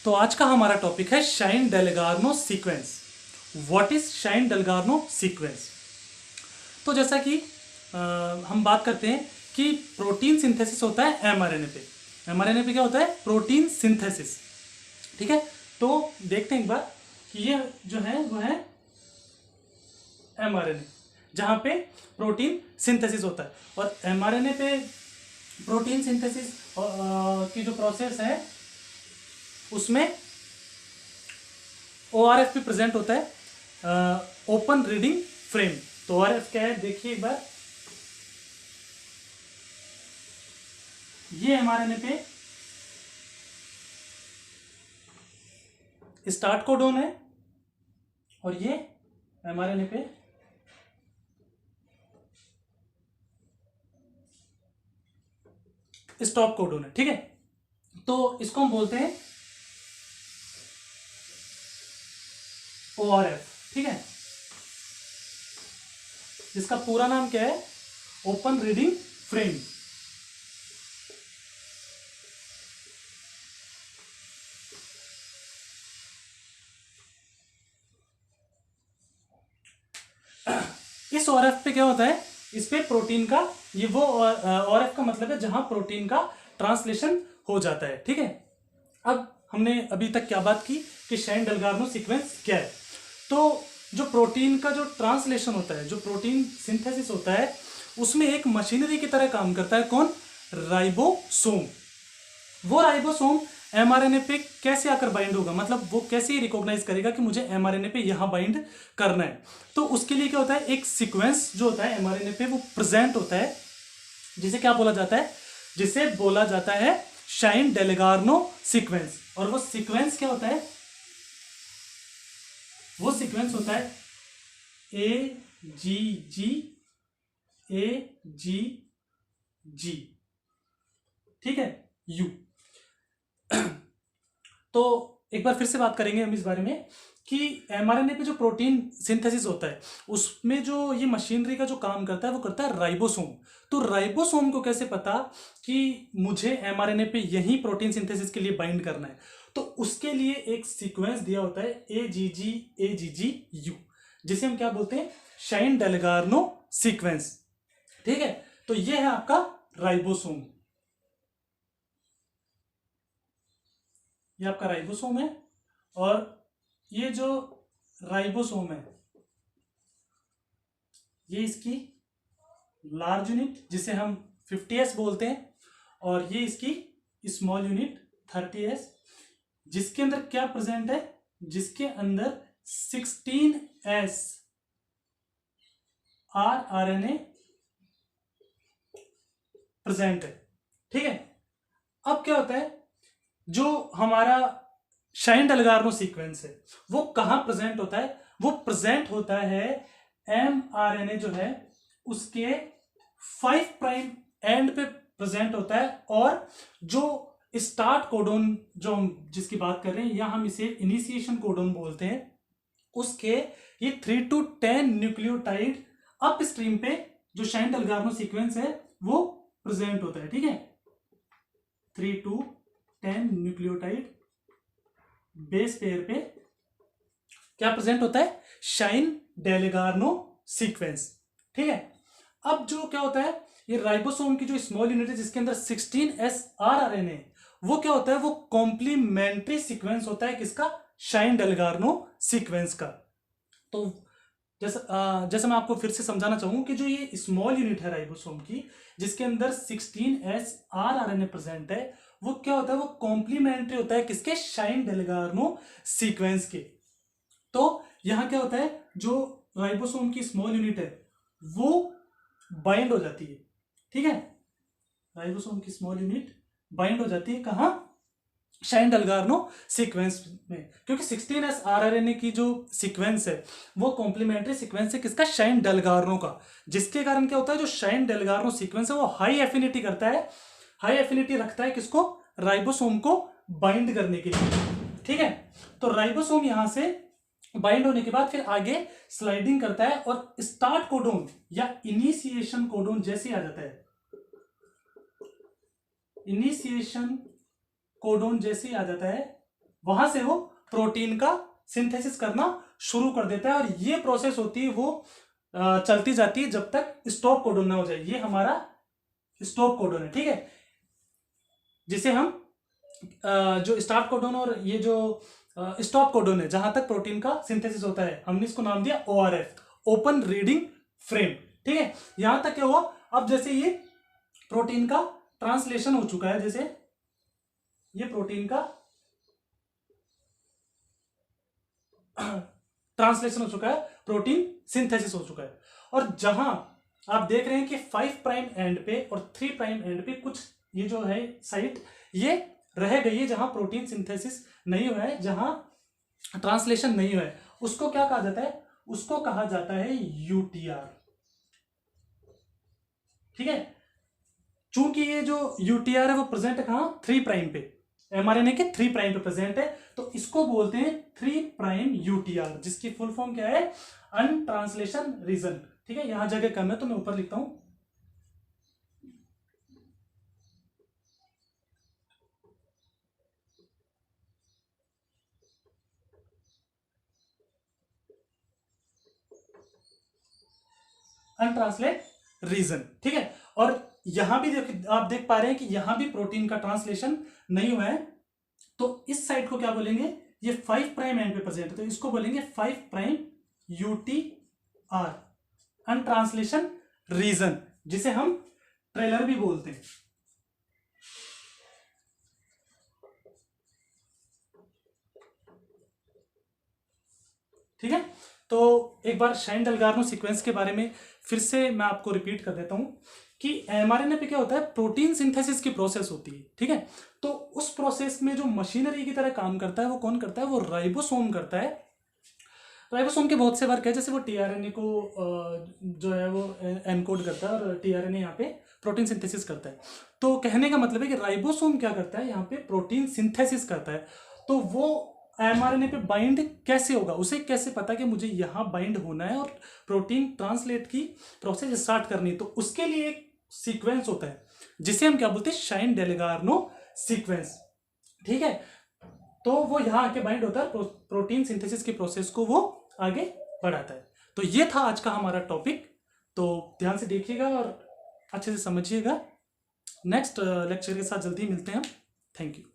तो आज का हमारा टॉपिक है shine-Dalgarno sequence. What is shine-Dalgarno sequence? तो जैसा कि हम बात करते हैं कि प्रोटीन सिंथेसिस होता है एमआरएनए पे। एमआरएनए पे क्या होता है? Protein synthesis. ठीक है, तो देखते हैं एक बार कि ये जो है वो है एमआरएनए, जहां पे प्रोटीन सिंथेसिस होता है। और एमआरएनए पे प्रोटीन सिंथेसिस की जो प्रोसेस है उसमें ओआरएफ भी प्रेजेंट होता है, ओपन रीडिंग फ्रेम। तो ओआरएफ क्या है देखिए एक बार, ये एमआरएनए पे स्टार्ट कोडोन है और ये एमआरएनए पे स्टॉप कोडोन है। ठीक है, तो इसको हम बोलते हैं ओआरएफ। ठीक है, इसका पूरा नाम क्या है? Open reading frame. इस ओआरएफ पे क्या होता है? इस पे प्रोटीन का ये वो ओआरएफ का मतलब है जहां प्रोटीन का ट्रांसलेशन हो जाता है। ठीक है, अब हमने अभी तक क्या बात की कि शाइन-डेलगार्नो सीक्वेंस क्या है। तो जो प्रोटीन का जो ट्रांसलेशन होता है, जो प्रोटीन सिंथेसिस होता है, उसमें एक मशीनरी की तरह काम करता है। कौन? राइबोसोम। वो राइबोसोम एमआरएनए पे कैसे आकर बाइंड होगा, मतलब वो कैसे रिकॉग्नाइज करेगा कि मुझे एमआरएनए पे यहां बाइंड करना है। तो उसके लिए क्या होता है? एक सीक्वेंस जो होता है एमआरएनए पे वो प्रेजेंट होता है, जिसे क्या बोला जाता है? जिसे बोला जाता है शाइन-डेलगार्नो सीक्वेंस। और वो सीक्वेंस क्या होता है? वो सीक्वेंस होता है AGG ठीक है, यू। तो एक बार फिर से बात करेंगे हम इस बारे में कि एमआरएनए पे जो प्रोटीन सिंथेसिस होता है उसमें जो ये मशीनरी का जो काम करता है वो करता है राइबोसोम। तो राइबोसोम को कैसे पता कि मुझे एमआरएनए पे यही प्रोटीन सिंथेसिस के लिए बाइंड करना है? तो उसके लिए एक सीक्वेंस दिया होता है AGG जिसे हम क्या बोलते हैं? Shine-Dalgarno sequence. ठीक है, तो ये है आपका राइबोसोम। ये आपका राइबोसोम है और ये जो राइबोसोम है ये इसकी लार्ज यूनिट जिसे हम 50S बोलते हैं, और ये इसकी स्मॉल यूनिट 30S, जिसके अंदर क्या प्रेजेंट है? जिसके अंदर 16S rRNA प्रेजेंट है। ठीक है, अब क्या होता है? जो हमारा शाइन-डेलगार्नो सीक्वेंस है वो कहां प्रेजेंट होता है? वो प्रेजेंट होता है एमआरएनए जो है उसके 5 प्राइम एंड पे प्रेजेंट होता है। और जो स्टार्ट कोडोन जो हम जिसकी बात कर रहे हैं, या हम इसे इनिशिएशन कोडोन बोलते हैं, उसके ये 3 to 10 न्यूक्लियोटाइड अप स्ट्रीम पे जो शाइन-डेलगार्नो सीक्वेंस है वो प्रेजेंट होता है। ठीक है, 3 to 10 न्यूक्लियोटाइड बेस पेयर पे क्या प्रेजेंट होता है? Shine-Dalgarno sequence. ठीक है, अब जो क्या होता है? ये राइबोसोम की जो स्मॉल यूनिट है जिसके अंदर 16S rRNA है, वो क्या होता है? वो कॉम्प्लीमेंट्री सीक्वेंस होता है किसका? शाइन-डेलगार्नो सीक्वेंस का। तो जैसा मैं आपको फिर से समझाना चाहूंगा कि जो ये स्मॉल यूनिट है राइबोसोम की जिसके अंदर 16S rRNA प्रेजेंट है, वो क्या होता है? वो कॉम्प्लीमेंट्री होता है किसके? शाइन-डेलगार्नो सीक्वेंस के। तो यहां क्या होता है? जो राइबोसोम की स्मॉल यूनिट है वो बाइंड हो जाती है। ठीक है, राइबोसोम की स्मॉल यूनिट बाइंड हो जाती है कहां? शाइन-डेलगार्नो सीक्वेंस में, क्योंकि 16S rRNA की जो सीक्वेंस है वो कॉम्प्लीमेंट्री सीक्वेंस है किसका? शाइन-डेलगार्नो का। जिसके कारण क्या होता है? जो शाइन-डेलगार्नो सीक्वेंस है वो हाई एफिनिटी करता है, हाई एफिनिटी रखता है किसको? राइबोसोम को बाइंड करने के लिए। ठीक है, तो राइबोसोम यहां से बाइंड होने के बाद फिर आगे स्लाइडिंग करता है और स्टार्ट कोडोन या इनिशिएशन कोडोन जैसे आ जाता है, इनिशिएशन कोडोन जैसे ही आ जाता है वहां से वो प्रोटीन का सिंथेसिस करना शुरू कर देता है, और ये प्रोसेस होती है वो चलती जाती है जब तक स्टॉप कोडोन ना हो जाए। ये हमारा स्टॉप कोडोन है, ठीक है, जिसे हम जो स्टार्ट कोडोन और ये जो स्टॉप कोडोन है, जहां तक प्रोटीन का सिंथेसिस होता है, हमने इसको नाम दिया ORF, ओपन रीडिंग फ्रेम, ठीक है। यहां तक क्या हुआ, अब जैसे ये प्रोटीन का ट्रांसलेशन हो चुका है, जैसे ये प्रोटीन का ट्रांसलेशन हो चुका है, प्रोटीन सिंथेसिस हो चुका है, और जहां आप देख रहे हैं कि 5 प्राइम एंड पे और 3 प्राइम एंड पे कुछ ये जो है साइट ये रह गई है, जहां प्रोटीन सिंथेसिस नहीं हुआ है, जहां ट्रांसलेशन नहीं हुआ है, उसको क्या कहा जाता है, उसको कहा जाता है UTR, ठीक है। चूंकि ये जो UTR है वो प्रेजेंट है कहां, 3 प्राइम पे, mRNA के 3 प्राइम पे प्रेजेंट है, तो इसको बोलते हैं 3 प्राइम UTR, जिसकी फुल फॉर्म क्या है, अनट्रांसलेशन रीजन, ठीक है। यहां जगह कम है तो मैं ऊपर लिखता हूं, अनट्रांसलेट रीजन, ठीक है। और यहां भी आप देख पा रहे हैं कि यहां भी प्रोटीन का ट्रांसलेशन नहीं हुआ है, तो इस साइड को क्या बोलेंगे, ये 5 प्राइम एंड पे प्रेजेंट है, तो इसको बोलेंगे 5 प्राइम UTR, अनट्रांसलेशन रीजन, जिसे हम ट्रेलर भी बोलते हैं, ठीक है। तो एक बार शाइन-डेल्गार्नो सीक्वेंस के बारे में फिर से मैं आपको रिपीट कर देता हूं कि mRNA पे क्या होता है, प्रोटीन सिंथेसिस की प्रोसेस होती है, ठीक है। तो उस प्रोसेस में जो मशीनरी की तरह काम करता है वो कौन करता है, वो राइबोसोम करता है। राइबोसोम के बहुत से वर्क है, जैसे वो टीआरएनए को जो है वो एनकोड करता है, और टीआरएनए यहाँ पे प्रोटीन सिंथेसिस करता है। तो कहने का मतलब है कि राइबोसोम क्या करता है, यहाँ पे प्रोटीन सिंथेसिस करता है। तो वो एमआरएनए पे बाइंड कैसे होगा, उसे कैसे पता कि मुझे यहाँ बाइंड होना है और प्रोटीन ट्रांसलेट की प्रोसेस स्टार्ट करनी है, तो उसके लिए एक सीक्वेंस होता है जिसे हम क्या बोलते हैं, शाइन-डेल्गार्नो सीक्वेंस, ठीक है। तो वो यहाँ आके बाइंड होता है, प्रोटीन सिंथेसिस की प्रोसेस को वो आगे बढ़ाता है। तो ये था आज का हमारा टॉपिक, तो ध्यान से देखिएगा और अच्छे से समझिएगा। नेक्स्ट लेक्चर के साथ जल्दी मिलते हैं हम। Thank you.